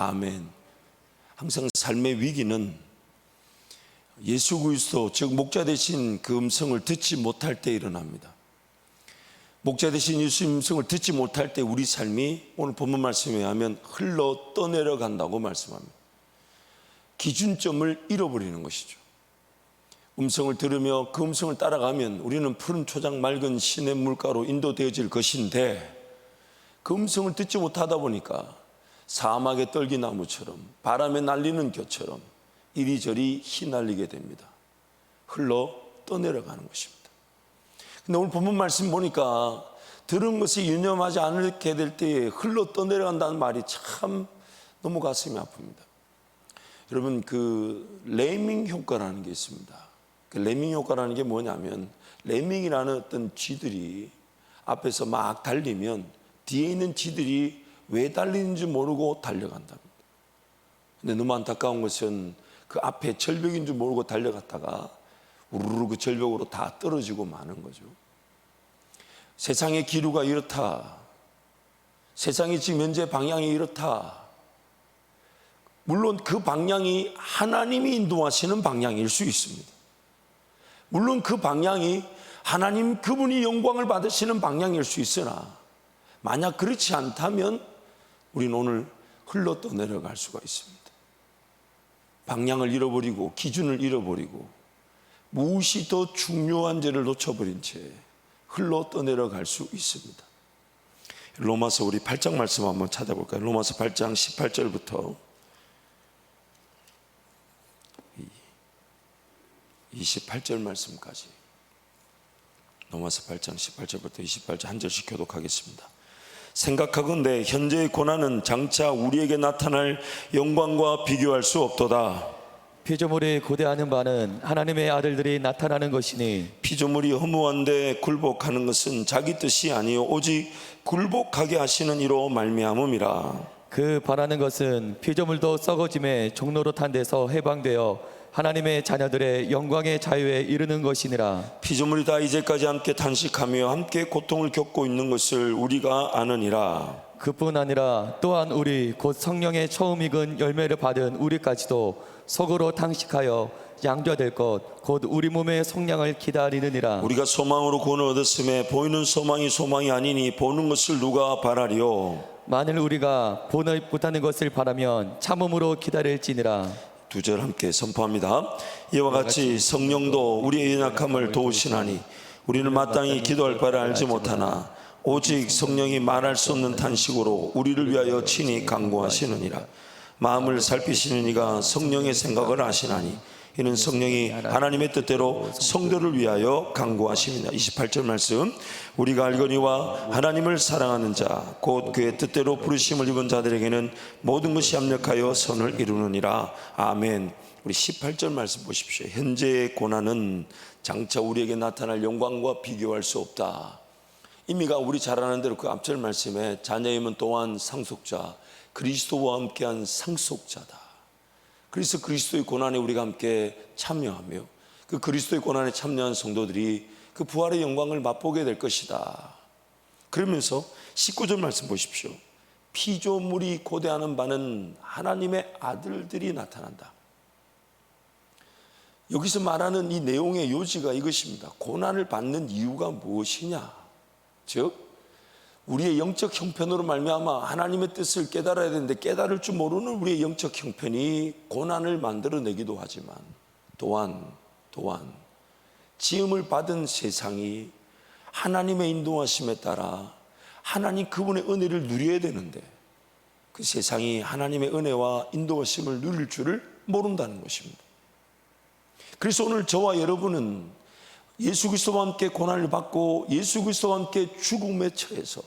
아멘. 항상 삶의 위기는 예수 그리스도 즉 목자 되신 그 음성을 듣지 못할 때 일어납니다. 목자 되신 예수의 음성을 듣지 못할 때 우리 삶이 오늘 본문 말씀에 의하면 흘러 떠내려간다고 말씀합니다. 기준점을 잃어버리는 것이죠. 음성을 들으며 그 음성을 따라가면 우리는 푸른 초장 맑은 시냇 물가로 인도되어질 것인데, 그 음성을 듣지 못하다 보니까 사막의 떨기나무처럼 바람에 날리는 겨처럼 이리저리 휘날리게 됩니다. 흘러 떠내려가는 것입니다. 근데 오늘 본문 말씀 보니까 들은 것이 유념하지 않게 될 때에 흘러 떠내려간다는 말이 참 너무 가슴이 아픕니다. 여러분, 그 레밍 효과라는 게 있습니다. 그 레밍 효과라는 게 뭐냐면, 레밍이라는 어떤 쥐들이 앞에서 막 달리면 뒤에 있는 쥐들이 왜 달리는지 모르고 달려간답니다. 근데 너무 안타까운 것은 그 앞에 절벽인 줄 모르고 달려갔다가 우르르 그 절벽으로 다 떨어지고 마는 거죠. 세상의 기류가 이렇다. 세상이 지금 현재 방향이 이렇다. 물론 그 방향이 하나님이 인도하시는 방향일 수 있습니다. 물론 그 방향이 하나님 그분이 영광을 받으시는 방향일 수 있으나, 만약 그렇지 않다면 우리는 오늘 흘러 떠내려갈 수가 있습니다. 방향을 잃어버리고 기준을 잃어버리고 무엇이 더 중요한지를 놓쳐버린 채 흘러 떠내려갈 수 있습니다. 로마서 우리 8장 말씀 한번 찾아볼까요? 로마서 8장 18절부터 28절 말씀까지. 로마서 8장 18절부터 28절 한 절씩 교독하겠습니다. 생각하건대 현재의 고난은 장차 우리에게 나타날 영광과 비교할 수 없도다. 피조물이 고대하는 바는 하나님의 아들들이 나타나는 것이니, 피조물이 허무한데 굴복하는 것은 자기 뜻이 아니요 오직 굴복하게 하시는 이로 말미암음이라. 그 바라는 것은 피조물도 썩어짐의 종로로 탄 데서 해방되어 하나님의 자녀들의 영광의 자유에 이르는 것이니라. 피조물이 다 이제까지 함께 탄식하며 함께 고통을 겪고 있는 것을 우리가 아느니라. 그뿐 아니라 또한 우리 곧 성령의 처음 익은 열매를 받은 우리까지도 속으로 탄식하여 양조될 것 곧 우리 몸의 속량을 기다리느니라. 우리가 소망으로 구원을 얻었음에 보이는 소망이 소망이 아니니 보는 것을 누가 바라리요. 만일 우리가 보지 못하는 것을 바라면 참음으로 기다릴지니라. 2절 함께 선포합니다. 이와 같이 성령도 우리의 연약함을 도우시나니 우리는 마땅히 기도할 바를 알지 못하나 오직 성령이 말할 수 없는 탄식으로 우리를 위하여 친히 간구하시느니라. 마음을 살피시는 이가 성령의 생각을 아시나니 이는 성령이 하나님의 뜻대로 성도를 위하여 간구하십니다. 28절 말씀. 우리가 알거니와 하나님을 사랑하는 자 곧 그의 뜻대로 부르심을 입은 자들에게는 모든 것이 합력하여 선을 이루느니라. 아멘. 우리 18절 말씀 보십시오. 현재의 고난은 장차 우리에게 나타날 영광과 비교할 수 없다. 의미가 우리 잘 아는 대로 그 앞절 말씀에 자녀임은 또한 상속자, 그리스도와 함께한 상속자다. 그래서 그리스도의 고난에 우리가 함께 참여하며 그 그리스도의 고난에 참여한 성도들이 그 부활의 영광을 맛보게 될 것이다. 그러면서 19절 말씀 보십시오. 피조물이 고대하는 바는 하나님의 아들들이 나타난다. 여기서 말하는 이 내용의 요지가 이것입니다. 고난을 받는 이유가 무엇이냐? 즉 우리의 영적 형편으로 말미암아 하나님의 뜻을 깨달아야 되는데 깨달을 줄 모르는 우리의 영적 형편이 고난을 만들어내기도 하지만 또한 지음을 받은 세상이 하나님의 인도하심에 따라 하나님 그분의 은혜를 누려야 되는데 그 세상이 하나님의 은혜와 인도하심을 누릴 줄을 모른다는 것입니다. 그래서 오늘 저와 여러분은 예수 그리스도와 함께 고난을 받고 예수 그리스도와 함께 죽음에 처해서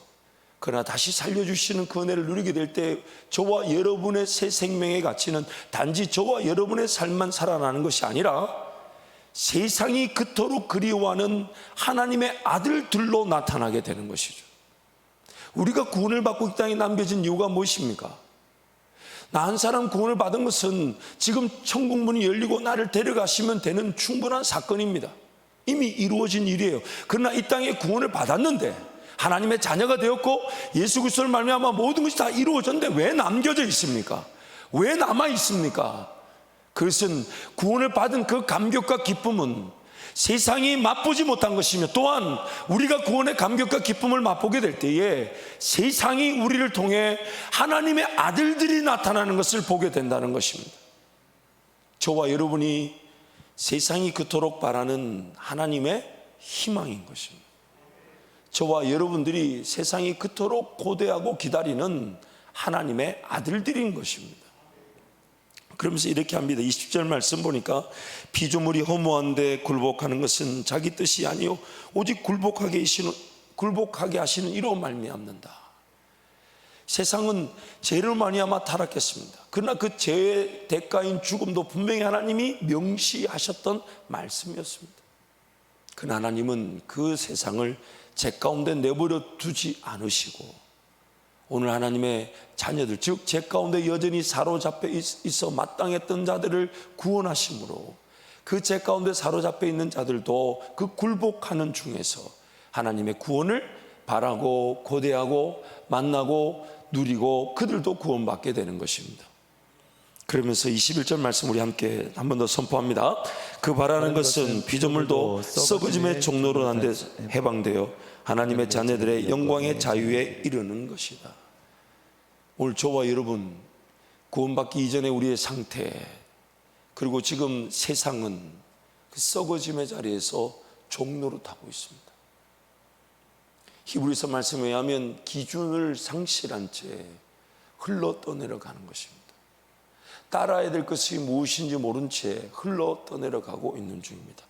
그러나 다시 살려주시는 그 은혜를 누리게 될 때 저와 여러분의 새 생명의 가치는 단지 저와 여러분의 삶만 살아나는 것이 아니라 세상이 그토록 그리워하는 하나님의 아들들로 나타나게 되는 것이죠. 우리가 구원을 받고 이 땅에 남겨진 이유가 무엇입니까? 나 한 사람 구원을 받은 것은 지금 천국 문이 열리고 나를 데려가시면 되는 충분한 사건입니다. 이미 이루어진 일이에요. 그러나 이 땅에 구원을 받았는데 하나님의 자녀가 되었고 예수 그리스도를 말미암아 모든 것이 다 이루어졌는데 왜 남겨져 있습니까? 왜 남아 있습니까? 그것은 구원을 받은 그 감격과 기쁨은 세상이 맛보지 못한 것이며, 또한 우리가 구원의 감격과 기쁨을 맛보게 될 때에 세상이 우리를 통해 하나님의 아들들이 나타나는 것을 보게 된다는 것입니다. 저와 여러분이 세상이 그토록 바라는 하나님의 희망인 것입니다. 저와 여러분들이 세상이 그토록 고대하고 기다리는 하나님의 아들들인 것입니다. 그러면서 이렇게 합니다. 20절 말씀 보니까 피조물이 허무한데 굴복하는 것은 자기 뜻이 아니요 오직 굴복하게 하시는 이로 말미암는다. 세상은 죄로 말미암아 타락했습니다. 그러나 그 죄의 대가인 죽음도 분명히 하나님이 명시하셨던 말씀이었습니다. 그러나 하나님은 그 세상을 죄 가운데 내버려 두지 않으시고 오늘 하나님의 자녀들, 즉 죄 가운데 여전히 사로잡혀 있어 마땅했던 자들을 구원하심으로 그 죄 가운데 사로잡혀 있는 자들도 그 굴복하는 중에서 하나님의 구원을 바라고 고대하고 만나고 누리고 그들도 구원받게 되는 것입니다. 그러면서 21절 말씀 우리 함께 한 번 더 선포합니다. 그 바라는 것은 피조물도 썩어짐의 종로로 난 데 해방되어 하나님의 자녀들의 영광의 자유에 이르는 것이다. 오늘 저와 여러분 구원받기 이전에 우리의 상태, 그리고 지금 세상은 그 썩어짐의 자리에서 종로로 타고 있습니다. 히브리서 말씀에 의하면 기준을 상실한 채 흘러 떠내려가는 것입니다. 따라야 될 것이 무엇인지 모른 채 흘러 떠내려가고 있는 중입니다.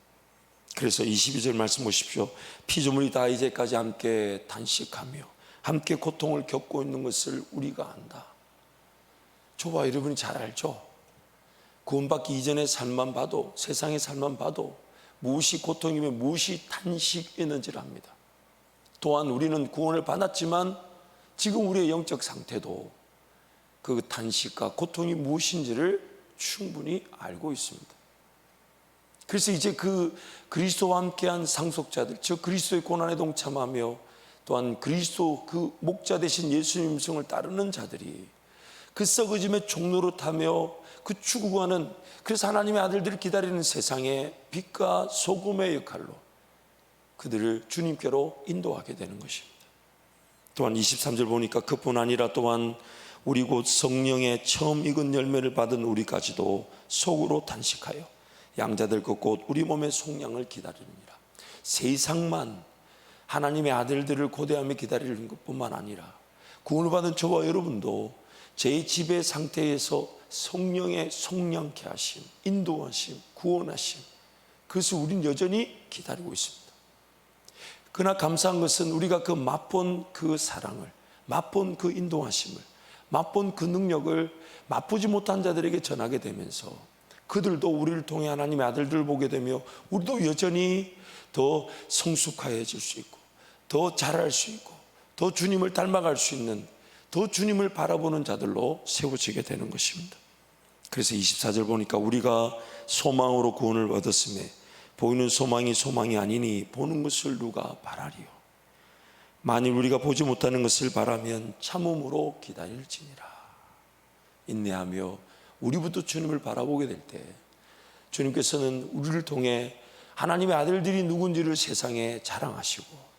그래서 22절 말씀 보십시오. 피조물이 다 이제까지 함께 단식하며 함께 고통을 겪고 있는 것을 우리가 안다. 저와 여러분이 잘 알죠? 구원받기 이전의 삶만 봐도, 세상의 삶만 봐도 무엇이 고통이며 무엇이 단식이었는지를 압니다. 또한 우리는 구원을 받았지만 지금 우리의 영적 상태도 그 단식과 고통이 무엇인지를 충분히 알고 있습니다. 그래서 이제 그 그리스도와 함께한 상속자들, 즉 그리스도의 고난에 동참하며 또한 그리스도 그 목자 되신 예수님 음성을 따르는 자들이 그 썩어짐의 종로로 타며 그 추구하는, 그래서 하나님의 아들들을 기다리는 세상의 빛과 소금의 역할로 그들을 주님께로 인도하게 되는 것입니다. 또한 23절 보니까 그뿐 아니라 또한 우리 곧 성령의 처음 익은 열매를 받은 우리까지도 속으로 단식하여 양자될 것 곧 우리 몸의 속량을 기다리느니라. 세상만 하나님의 아들들을 고대하며 기다리는 것뿐만 아니라 구원을 받은 저와 여러분도 제 지배 상태에서 성령의 속량케 하심, 인도하심, 구원하심, 그것을 우리는 여전히 기다리고 있습니다. 그러나 감사한 것은 우리가 그 맛본 그 사랑을, 맛본 그 인도하심을, 맛본 그 능력을 맛보지 못한 자들에게 전하게 되면서 그들도 우리를 통해 하나님의 아들들을 보게 되며 우리도 여전히 더 성숙해질 수 있고 더 잘할 수 있고 더 주님을 닮아갈 수 있는, 더 주님을 바라보는 자들로 세워지게 되는 것입니다. 그래서 24절 보니까 우리가 소망으로 구원을 얻었음에 보이는 소망이 소망이 아니니 보는 것을 누가 바라리요. 만일 우리가 보지 못하는 것을 바라면 참음으로 기다릴지니라. 인내하며 우리부터 주님을 바라보게 될 때 주님께서는 우리를 통해 하나님의 아들들이 누군지를 세상에 자랑하시고,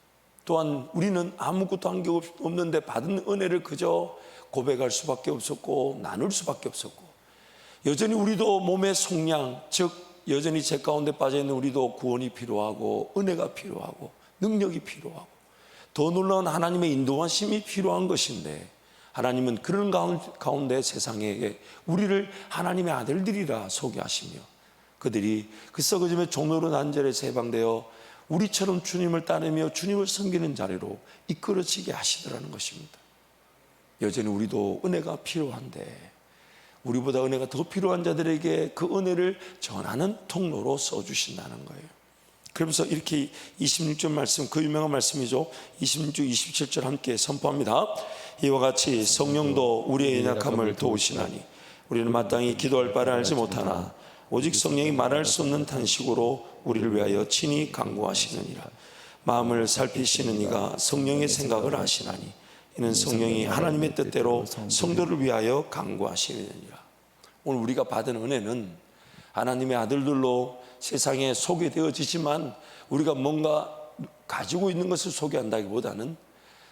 또한 우리는 아무것도 한 게 없는데 받은 은혜를 그저 고백할 수밖에 없었고 나눌 수밖에 없었고, 여전히 우리도 몸의 속량, 즉 여전히 죄 가운데 빠져있는 우리도 구원이 필요하고 은혜가 필요하고 능력이 필요하고 더 놀라운 하나님의 인도하심이 필요한 것인데, 하나님은 그런 가운데 세상에게 우리를 하나님의 아들들이라 소개하시며 그들이 그 썩어짐의 종로로 난절에서 해방되어 우리처럼 주님을 따르며 주님을 섬기는 자리로 이끌어지게 하시더라는 것입니다. 여전히 우리도 은혜가 필요한데 우리보다 은혜가 더 필요한 자들에게 그 은혜를 전하는 통로로 써주신다는 거예요. 그러면서 이렇게 26절 말씀, 그 유명한 말씀이죠. 26, 27절 함께 선포합니다. 이와 같이 성령도 우리의 연약함을 도우시나니 우리는 마땅히 기도할 바를 알지 못하나 오직 성령이 말할 수 없는 탄식으로 우리를 위하여 친히 간구하시느니라. 마음을 살피시는 이가 성령의 생각을 아시나니 이는 성령이 하나님의 뜻대로 성도를 위하여 간구하시느니라. 오늘 우리가 받은 은혜는 하나님의 아들들로 세상에 소개되어지지만 우리가 뭔가 가지고 있는 것을 소개한다기보다는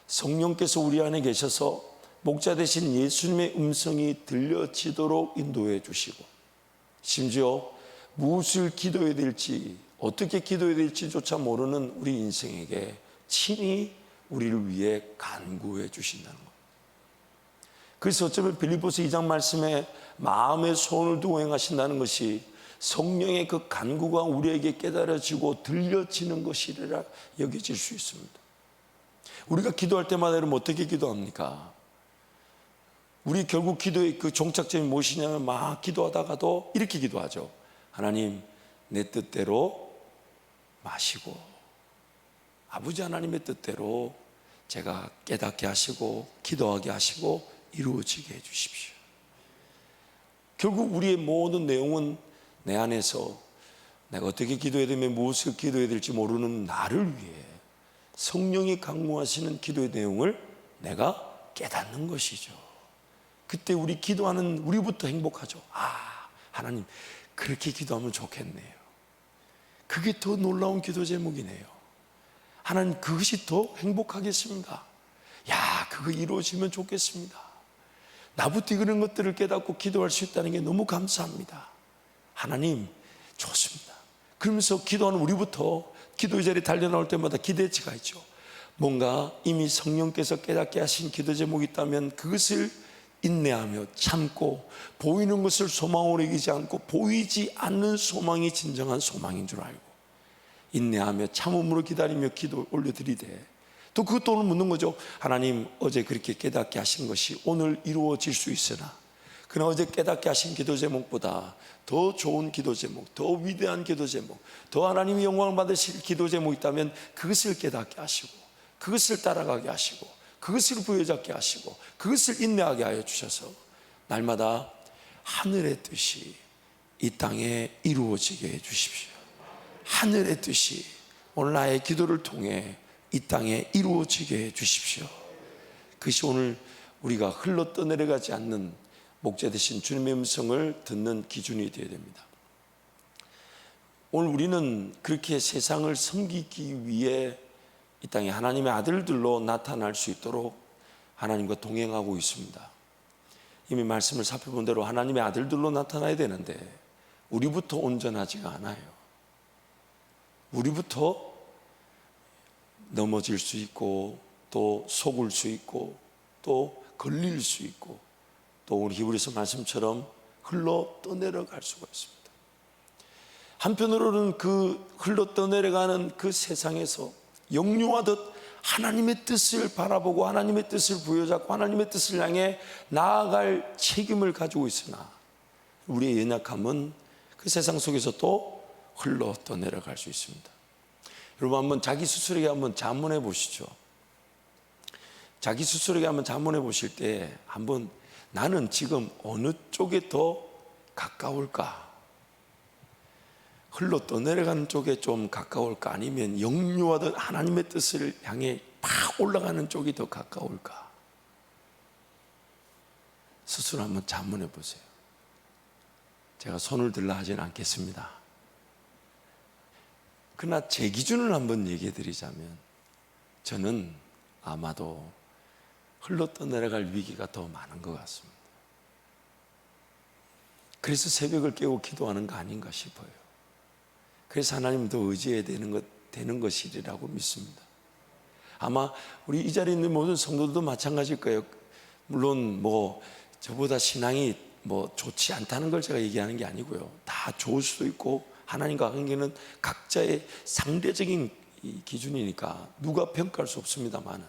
성령께서 우리 안에 계셔서 목자 되신 예수님의 음성이 들려지도록 인도해 주시고, 심지어 무엇을 기도해야 될지, 어떻게 기도해야 될지조차 모르는 우리 인생에게 친히 우리를 위해 간구해 주신다는 것. 그래서 어쩌면 빌립보서 2장 말씀에 마음의 소원을 두고 행하신다는 것이 성령의 그 간구가 우리에게 깨달아지고 들려지는 것이라 여겨질 수 있습니다. 우리가 기도할 때마다 여러분 어떻게 기도합니까? 우리 결국 기도의 그 종착점이 무엇이냐면 막 기도하다가도 이렇게 기도하죠. 하나님, 내 뜻대로 마시고 아버지 하나님의 뜻대로 제가 깨닫게 하시고 기도하게 하시고 이루어지게 해주십시오. 결국 우리의 모든 내용은 내 안에서 내가 어떻게 기도해야 되며 무엇을 기도해야 될지 모르는 나를 위해 성령이 강구하시는 기도의 내용을 내가 깨닫는 것이죠. 그때 우리 기도하는 우리부터 행복하죠. 아, 하나님 그렇게 기도하면 좋겠네요. 그게 더 놀라운 기도 제목이네요. 하나님 그것이 더 행복하겠습니다. 야, 그거 이루어지면 좋겠습니다. 나부터 그런 것들을 깨닫고 기도할 수 있다는 게 너무 감사합니다. 하나님 좋습니다. 그러면서 기도하는 우리부터 기도의 자리에 달려나올 때마다 기대치가 있죠. 뭔가 이미 성령께서 깨닫게 하신 기도 제목이 있다면 그것을 인내하며 참고 보이는 것을 소망으로 여기지 않고 보이지 않는 소망이 진정한 소망인 줄 알고 인내하며 참음으로 기다리며 기도 올려드리되, 또 그것도 오늘 묻는 거죠. 하나님 어제 그렇게 깨닫게 하신 것이 오늘 이루어질 수 있으나 그러나 어제 깨닫게 하신 기도 제목보다 더 좋은 기도 제목, 더 위대한 기도 제목, 더 하나님이 영광을 받으실 기도 제목이 있다면 그것을 깨닫게 하시고 그것을 따라가게 하시고 그것을 부여잡게 하시고 그것을 인내하게 하여 주셔서 날마다 하늘의 뜻이 이 땅에 이루어지게 해 주십시오. 하늘의 뜻이 오늘 나의 기도를 통해 이 땅에 이루어지게 해 주십시오. 그것이 오늘 우리가 흘러 떠내려가지 않는 목자 되신 주님의 음성을 듣는 기준이 되어야 됩니다. 오늘 우리는 그렇게 세상을 섬기기 위해 이 땅에 하나님의 아들들로 나타날 수 있도록 하나님과 동행하고 있습니다. 이미 말씀을 살펴본 대로 하나님의 아들들로 나타나야 되는데 우리부터 온전하지가 않아요. 우리부터 넘어질 수 있고 또 속을 수 있고 또 걸릴 수 있고 또 우리 히브리서 말씀처럼 흘러 떠내려갈 수가 있습니다. 한편으로는 그 흘러 떠내려가는 그 세상에서 역류하듯 하나님의 뜻을 바라보고 하나님의 뜻을 부여잡고 하나님의 뜻을 향해 나아갈 책임을 가지고 있으나 우리의 연약함은 그 세상 속에서 또 흘러 떠내려갈 수 있습니다. 여러분 한번 자기 스스로에게 한번 자문해 보시죠. 자기 스스로에게 한번 자문해 보실 때 한번 나는 지금 어느 쪽에 더 가까울까? 흘러 떠내려가는 쪽에 좀 가까울까? 아니면 역류하듯 하나님의 뜻을 향해 팍 올라가는 쪽이 더 가까울까? 스스로 한번 자문해 보세요. 제가 손을 들라 하지는 않겠습니다. 그러나 제 기준을 한번 얘기해 드리자면 저는 아마도 흘러 떠내려갈 위기가 더 많은 것 같습니다. 그래서 새벽을 깨고 기도하는 거 아닌가 싶어요. 그래서 하나님도 의지해야 되는 것이라고 믿습니다. 아마 우리 이 자리에 있는 모든 성도들도 마찬가지일 거예요. 물론 뭐 저보다 신앙이 뭐 좋지 않다는 걸 제가 얘기하는 게 아니고요. 다 좋을 수도 있고 하나님과 관계는 각자의 상대적인 기준이니까 누가 평가할 수 없습니다만은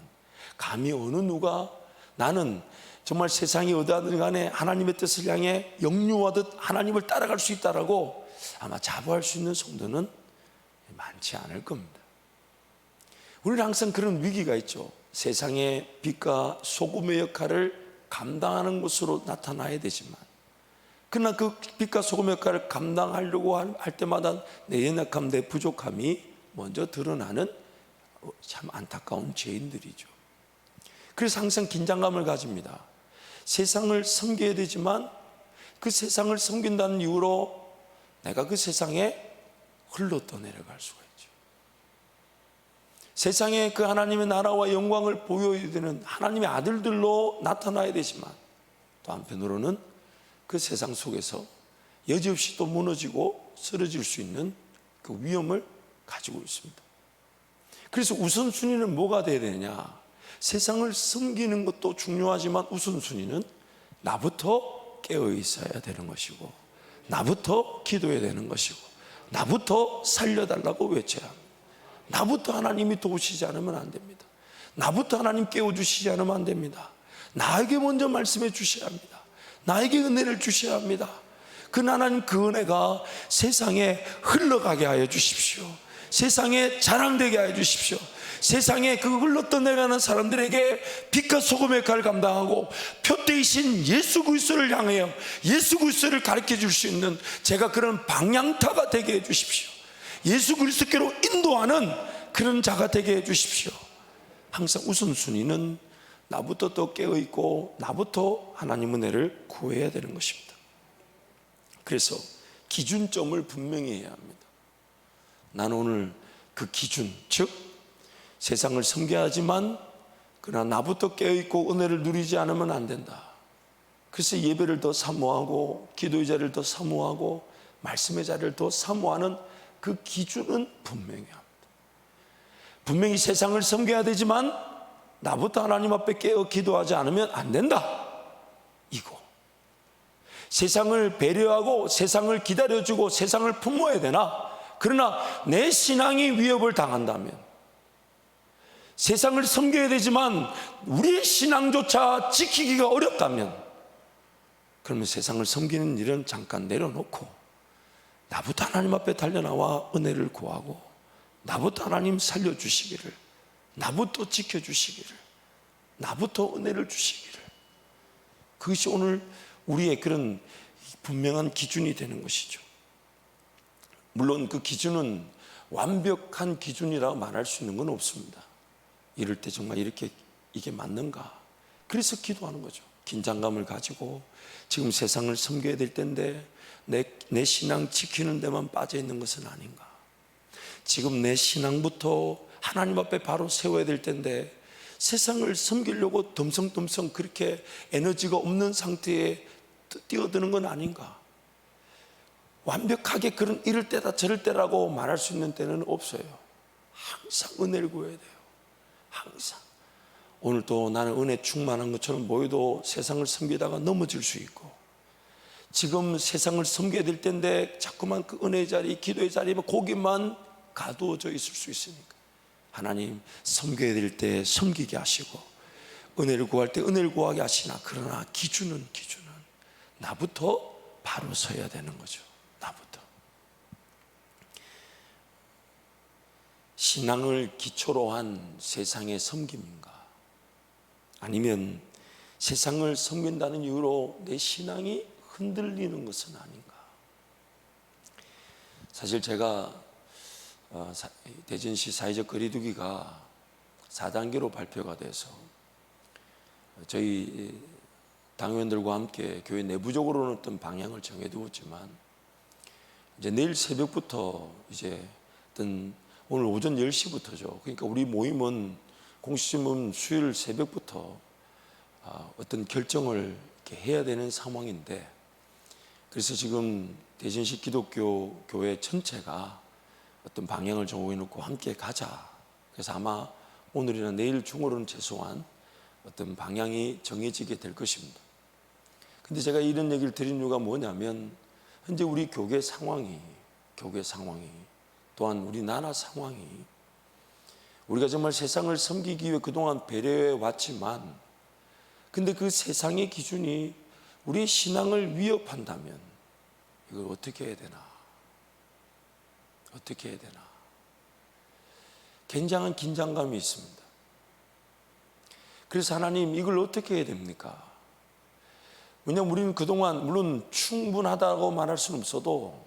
감히 어느 누가 나는 정말 세상이 어디하든 간에 하나님의 뜻을 향해 역류하듯 하나님을 따라갈 수 있다라고 아마 자부할 수 있는 성도는 많지 않을 겁니다. 우리는 항상 그런 위기가 있죠. 세상의 빛과 소금의 역할을 감당하는 것으로 나타나야 되지만 그러나 그 빛과 소금의 역할을 감당하려고 할 때마다 내 연약함, 내 부족함이 먼저 드러나는 참 안타까운 죄인들이죠. 그래서 항상 긴장감을 가집니다. 세상을 섬겨야 되지만 그 세상을 섬긴다는 이유로 내가 그 세상에 흘러 떠내려갈 수가 있죠. 세상에 그 하나님의 나라와 영광을 보여야 되는 하나님의 아들들로 나타나야 되지만, 또 한편으로는 그 세상 속에서 여지없이 또 무너지고 쓰러질 수 있는 그 위험을 가지고 있습니다. 그래서 우선순위는 뭐가 돼야 되냐? 세상을 섬기는 것도 중요하지만 우선순위는 나부터 깨어 있어야 되는 것이고, 나부터 기도해야 되는 것이고, 나부터 살려달라고 외쳐야 합니다. 나부터 하나님이 도우시지 않으면 안 됩니다. 나부터 하나님 깨워주시지 않으면 안 됩니다. 나에게 먼저 말씀해 주셔야 합니다. 나에게 은혜를 주셔야 합니다. 그 하나님 그 은혜가 세상에 흘러가게 하여 주십시오. 세상에 자랑되게 하여 주십시오. 세상에 그 흘러떠내가는 사람들에게 빛과 소금의 역할을 감당하고 표대이신 예수 그리스도를 향하여 예수 그리스도를 가르쳐 줄 수 있는 제가 그런 방향타가 되게 해 주십시오. 예수 그리스도께로 인도하는 그런 자가 되게 해 주십시오. 항상 우선순위는 나부터 또 깨어있고 나부터 하나님 은혜를 구해야 되는 것입니다. 그래서 기준점을 분명히 해야 합니다. 나는 오늘 그 기준, 즉 세상을 섬겨야 하지만 그러나 나부터 깨어있고 은혜를 누리지 않으면 안 된다. 그래서 예배를 더 사모하고 기도의 자리를 더 사모하고 말씀의 자리를 더 사모하는 그 기준은 분명히 합니다. 분명히 세상을 섬겨야 되지만 나부터 하나님 앞에 깨어 기도하지 않으면 안 된다, 이거. 세상을 배려하고 세상을 기다려주고 세상을 품어야 되나? 그러나 내 신앙이 위협을 당한다면, 세상을 섬겨야 되지만 우리의 신앙조차 지키기가 어렵다면, 그러면 세상을 섬기는 일은 잠깐 내려놓고 나부터 하나님 앞에 달려나와 은혜를 구하고 나부터 하나님 살려주시기를, 나부터 지켜주시기를, 나부터 은혜를 주시기를, 그것이 오늘 우리의 그런 분명한 기준이 되는 것이죠. 물론 그 기준은 완벽한 기준이라고 말할 수 있는 건 없습니다. 이럴 때 정말 이렇게 이게 맞는가? 그래서 기도하는 거죠. 긴장감을 가지고 지금 세상을 섬겨야 될 텐데 내 신앙 지키는 데만 빠져 있는 것은 아닌가? 지금 내 신앙부터 하나님 앞에 바로 세워야 될 텐데 세상을 섬기려고 덤성덤성 그렇게 에너지가 없는 상태에 뛰어드는 건 아닌가? 완벽하게 그런 이럴 때다 저럴 때라고 말할 수 있는 때는 없어요. 항상 은혜를 구해야 돼요. 항상. 오늘 또 나는 은혜 충만한 것처럼 보여도 세상을 섬기다가 넘어질 수 있고, 지금 세상을 섬겨야 될 텐데 자꾸만 그 은혜의 자리, 기도의 자리에 거기만 가두어져 있을 수 있으니까 하나님 섬겨야 될 때 섬기게 하시고 은혜를 구할 때 은혜를 구하게 하시나, 그러나 기준은 나부터 바로 서야 되는 거죠. 나부터. 신앙을 기초로 한 세상의 섬김인가, 아니면 세상을 섬긴다는 이유로 내 신앙이 흔들리는 것은 아닌가. 사실 제가 대전시 사회적 거리두기가 4단계로 발표가 돼서 저희 당원들과 함께 교회 내부적으로는 어떤 방향을 정해두었지만, 이제 내일 새벽부터 이제 어떤 오늘 오전 10시부터죠. 그러니까 우리 모임은 공식심은 수요일 새벽부터 어떤 결정을 이렇게 해야 되는 상황인데, 그래서 지금 대전시 기독교 교회 전체가 어떤 방향을 정해놓고 함께 가자. 그래서 아마 오늘이나 내일 중으로는 최소한 어떤 방향이 정해지게 될 것입니다. 근데 제가 이런 얘기를 드린 이유가 뭐냐면, 현재 우리 교회 상황이 또한 우리나라 상황이, 우리가 정말 세상을 섬기기 위해 그동안 배려해 왔지만, 근데 그 세상의 기준이 우리의 신앙을 위협한다면 이걸 어떻게 해야 되나? 어떻게 해야 되나? 굉장한 긴장감이 있습니다. 그래서 하나님 이걸 어떻게 해야 됩니까? 왜냐하면 우리는 그동안 물론 충분하다고 말할 수는 없어도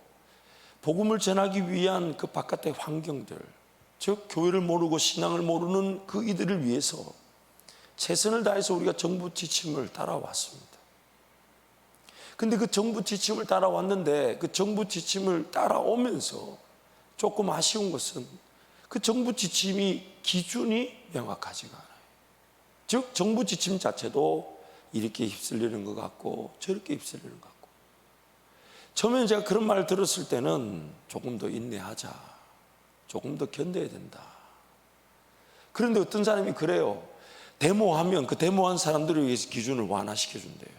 복음을 전하기 위한 그 바깥의 환경들, 즉 교회를 모르고 신앙을 모르는 그 이들을 위해서 최선을 다해서 우리가 정부 지침을 따라왔습니다. 근데 그 정부 지침을 따라왔는데 그 정부 지침을 따라오면서 조금 아쉬운 것은 그 정부 지침이 기준이 명확하지가 않아요. 즉 정부 지침 자체도 이렇게 휩쓸리는 것 같고 저렇게 휩쓸리는 것 같고, 처음에 제가 그런 말을 들었을 때는 조금 더 인내하자, 조금 더 견뎌야 된다. 그런데 어떤 사람이 그래요. 데모하면 그 데모한 사람들을 위해서 기준을 완화시켜 준대요.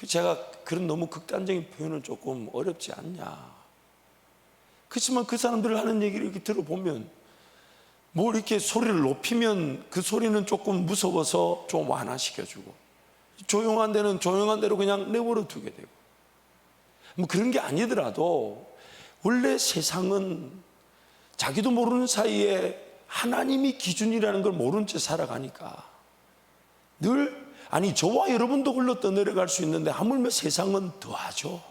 제가 그런 너무 극단적인 표현은 조금 어렵지 않냐. 그렇지만 그 사람들 하는 얘기를 이렇게 들어보면 뭐 이렇게 소리를 높이면 그 소리는 조금 무서워서 좀 완화시켜주고, 조용한 데는 조용한 대로 그냥 내버려 두게 되고, 뭐 그런 게 아니더라도 원래 세상은 자기도 모르는 사이에 하나님이 기준이라는 걸 모른 채 살아가니까 늘, 아니 저와 여러분도 흘러 떠내려갈 수 있는데 하물며 세상은 더하죠.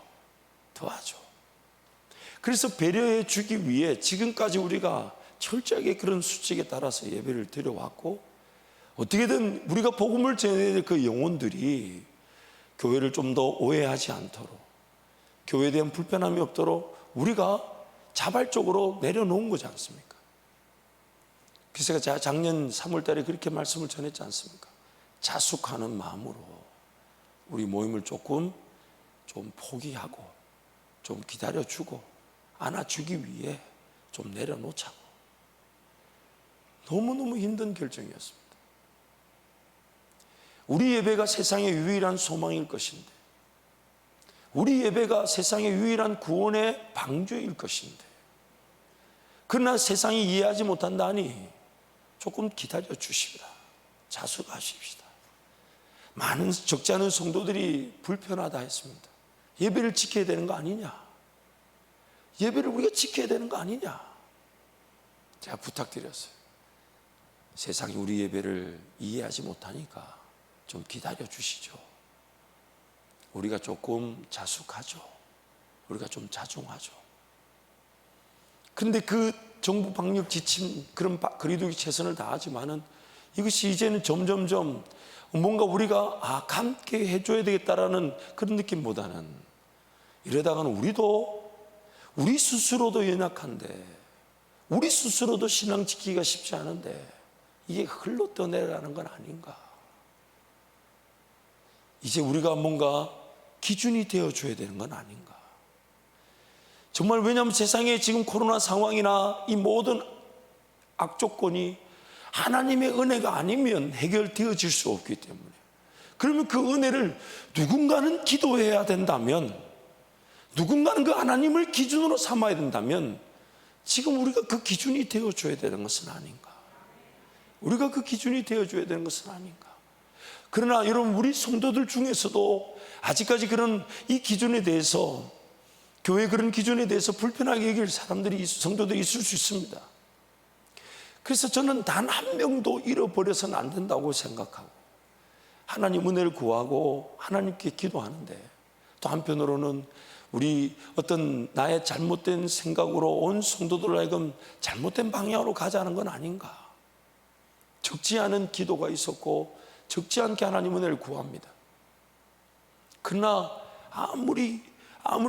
그래서 배려해 주기 위해 지금까지 우리가 철저하게 그런 수칙에 따라서 예배를 드려왔고, 어떻게든 우리가 복음을 전해야 될 그 영혼들이 교회를 좀 더 오해하지 않도록, 교회에 대한 불편함이 없도록 우리가 자발적으로 내려놓은 거지 않습니까? 그래서 제가 작년 3월 달에 그렇게 말씀을 전했지 않습니까? 자숙하는 마음으로 우리 모임을 조금 좀 포기하고 좀 기다려주고 안아주기 위해 좀 내려놓자고. 너무너무 힘든 결정이었습니다. 우리 예배가 세상의 유일한 소망일 것인데, 우리 예배가 세상의 유일한 구원의 방주일 것인데, 그러나 세상이 이해하지 못한다니 조금 기다려 주십시다. 자숙하십시다. 많은 적지 않은 성도들이 불편하다 했습니다. 예배를 지켜야 되는 거 아니냐, 예배를 우리가 지켜야 되는 거 아니냐, 제가 부탁드렸어요. 세상이 우리 예배를 이해하지 못하니까 좀 기다려 주시죠. 우리가 조금 자숙하죠. 우리가 좀 자중하죠. 그런데 그 정부 방역 지침, 그런 거리두기 최선을 다하지만은 이것이 이제는 점점점 뭔가 우리가 함께 해줘야 되겠다라는 그런 느낌보다는, 이러다가는 우리 스스로도 연약한데, 우리 스스로도 신앙 지키기가 쉽지 않은데 이게 흘러 떠내려가는 건 아닌가. 이제 우리가 뭔가 기준이 되어줘야 되는 건 아닌가. 정말, 왜냐하면 세상에 지금 코로나 상황이나 이 모든 악조건이 하나님의 은혜가 아니면 해결되어질 수 없기 때문에, 그러면 그 은혜를 누군가는 기도해야 된다면, 누군가는 그 하나님을 기준으로 삼아야 된다면 지금 우리가 그 기준이 되어줘야 되는 것은 아닌가. 우리가 그 기준이 되어줘야 되는 것은 아닌가. 그러나 여러분, 우리 성도들 중에서도 아직까지 그런 이 기준에 대해서, 교회 그런 기준에 대해서 불편하게 여길 사람들이, 성도들이 있을 수 있습니다. 그래서 저는 단 한 명도 잃어버려서는 안 된다고 생각하고 하나님 은혜를 구하고 하나님께 기도하는데, 또 한편으로는 우리 어떤 나의 잘못된 생각으로 온 성도들을 하여금 잘못된 방향으로 가자는 건 아닌가. 적지 않은 기도가 있었고 적지 않게 하나님 은혜를 구합니다. 그러나 아무리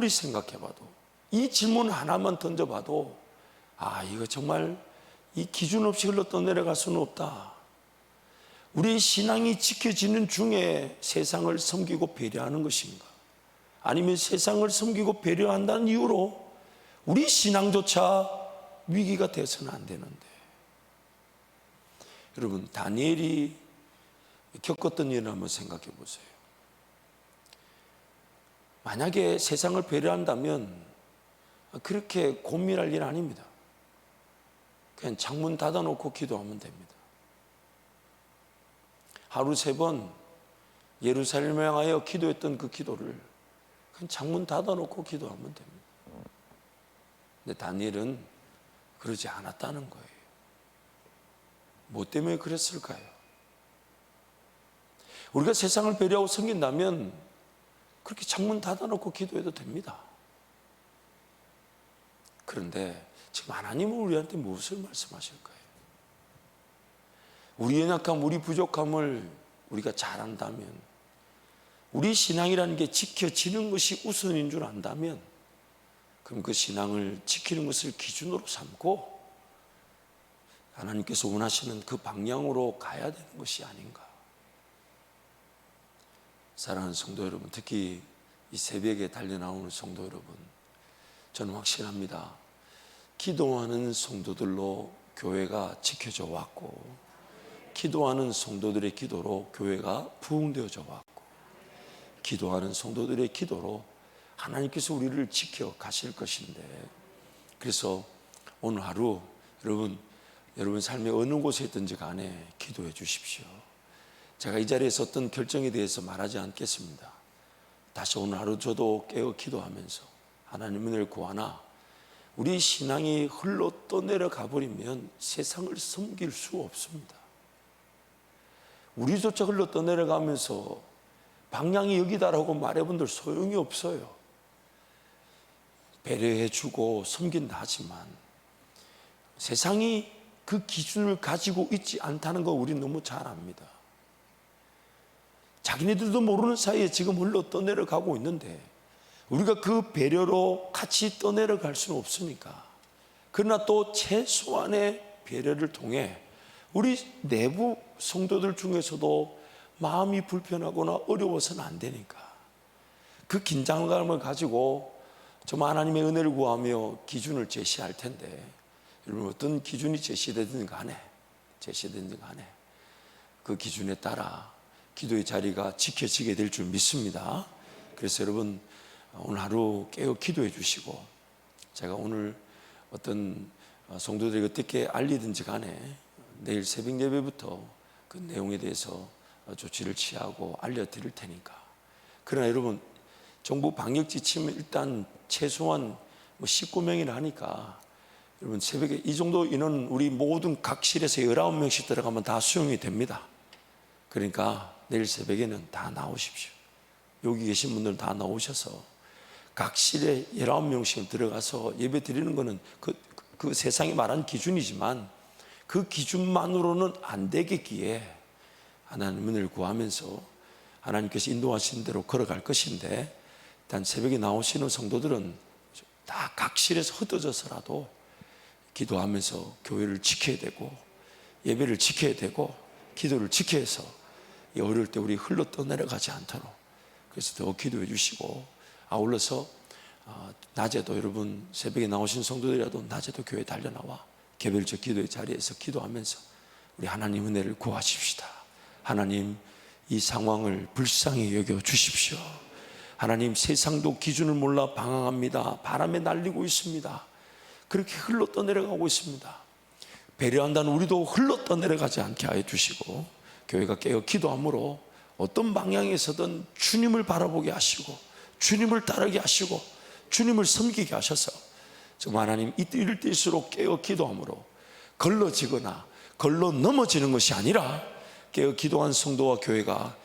생각해봐도, 이 질문 하나만 던져봐도, 이거 정말 이 기준 없이 흘러 떠내려갈 수는 없다. 우리의 신앙이 지켜지는 중에 세상을 섬기고 배려하는 것인가, 아니면 세상을 섬기고 배려한다는 이유로 우리 신앙조차 위기가 돼서는 안 되는데. 여러분, 다니엘이 겪었던 일을 한번 생각해 보세요. 만약에 세상을 배려한다면 그렇게 고민할 일 아닙니다. 그냥 창문 닫아놓고 기도하면 됩니다. 하루 3번 예루살렘을 향하여 기도했던 그 기도를 그냥 창문 닫아놓고 기도하면 됩니다. 근데 다니엘은 그러지 않았다는 거예요. 뭐 때문에 그랬을까요? 우리가 세상을 배려하고 섬긴다면 그렇게 창문 닫아놓고 기도해도 됩니다. 그런데 지금 하나님은 우리한테 무엇을 말씀하실까요? 우리 연약함, 우리 부족함을 우리가 잘 안다면, 우리 신앙이라는 게 지켜지는 것이 우선인 줄 안다면 그럼 그 신앙을 지키는 것을 기준으로 삼고 하나님께서 원하시는 그 방향으로 가야 되는 것이 아닌가. 사랑하는 성도 여러분, 특히 이 새벽에 달려나오는 성도 여러분, 저는 확신합니다. 기도하는 성도들로 교회가 지켜져 왔고, 기도하는 성도들의 기도로 교회가 부흥되어져 왔고, 기도하는 성도들의 기도로 하나님께서 우리를 지켜 가실 것인데, 그래서 오늘 하루 여러분 삶의 어느 곳에 있든지 간에 기도해 주십시오. 제가 이 자리에서 어떤 결정에 대해서 말하지 않겠습니다. 다시 오늘 하루 저도 깨어 기도하면서 하나님 은혜를 구하나 우리 신앙이 흘러 떠내려가 버리면 세상을 섬길 수 없습니다. 우리조차 흘러 떠내려가면서 방향이 여기다라고 말해본들 소용이 없어요. 배려해주고 섬긴다 하지만 세상이 그 기준을 가지고 있지 않다는 거 우리 너무 잘 압니다. 자기네들도 모르는 사이에 지금 흘러 떠내려가고 있는데 우리가 그 배려로 같이 떠내려갈 수는 없으니까. 그러나 또 최소한의 배려를 통해 우리 내부 성도들 중에서도 마음이 불편하거나 어려워서는 안 되니까 그 긴장감을 가지고 정말 하나님의 은혜를 구하며 기준을 제시할 텐데, 여러분 어떤 기준이 제시되든 간에 그 기준에 따라 기도의 자리가 지켜지게 될 줄 믿습니다. 그래서 여러분 오늘 하루 깨어 기도해 주시고, 제가 오늘 어떤 성도들에게 어떻게 알리든지 간에 내일 새벽 예배부터 그 내용에 대해서 조치를 취하고 알려드릴 테니까. 그러나 여러분 정부 방역 지침은 일단 최소한 19명이나 하니까 여러분 새벽에 이 정도 인원 우리 모든 각실에서 19명씩 들어가면 다 수용이 됩니다. 그러니까 내일 새벽에는 다 나오십시오. 여기 계신 분들 다 나오셔서 각실에 19명씩 들어가서 예배 드리는 것은 그 세상이 말한 기준이지만 그 기준만으로는 안 되겠기에 하나님 은혜를 구하면서 하나님께서 인도하신 대로 걸어갈 것인데, 일단 새벽에 나오시는 성도들은 다 각실에서 흩어져서라도 기도하면서 교회를 지켜야 되고 예배를 지켜야 되고 기도를 지켜야 해서 어려울 때 우리 흘러 떠내려가지 않도록, 그래서 더 기도해 주시고, 아울러서 낮에도 여러분 새벽에 나오신 성도들이라도 낮에도 교회 달려나와 개별적 기도의 자리에서 기도하면서 우리 하나님 은혜를 구하십시다. 하나님 이 상황을 불쌍히 여겨 주십시오. 하나님 세상도 기준을 몰라 방황합니다. 바람에 날리고 있습니다. 그렇게 흘러 떠내려가고 있습니다. 배려한다는 우리도 흘러 떠내려가지 않게 하여 주시고, 교회가 깨어 기도함으로 어떤 방향에서든 주님을 바라보게 하시고 주님을 따르게 하시고 주님을 섬기게 하셔서 정말 하나님 이럴 때일수록 깨어 기도함으로 걸러지거나 걸러 넘어지는 것이 아니라 깨어 기도한 성도와 교회가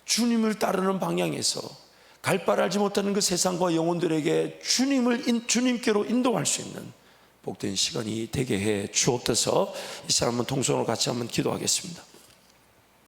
주님을 따르는 방향에서 갈 바를 알지 못하는 그 세상과 영혼들에게 주님께로 인도할 수 있는 복된 시간이 되게 해 주옵소서. 이 사람은 통성으로 같이 한번 기도하겠습니다.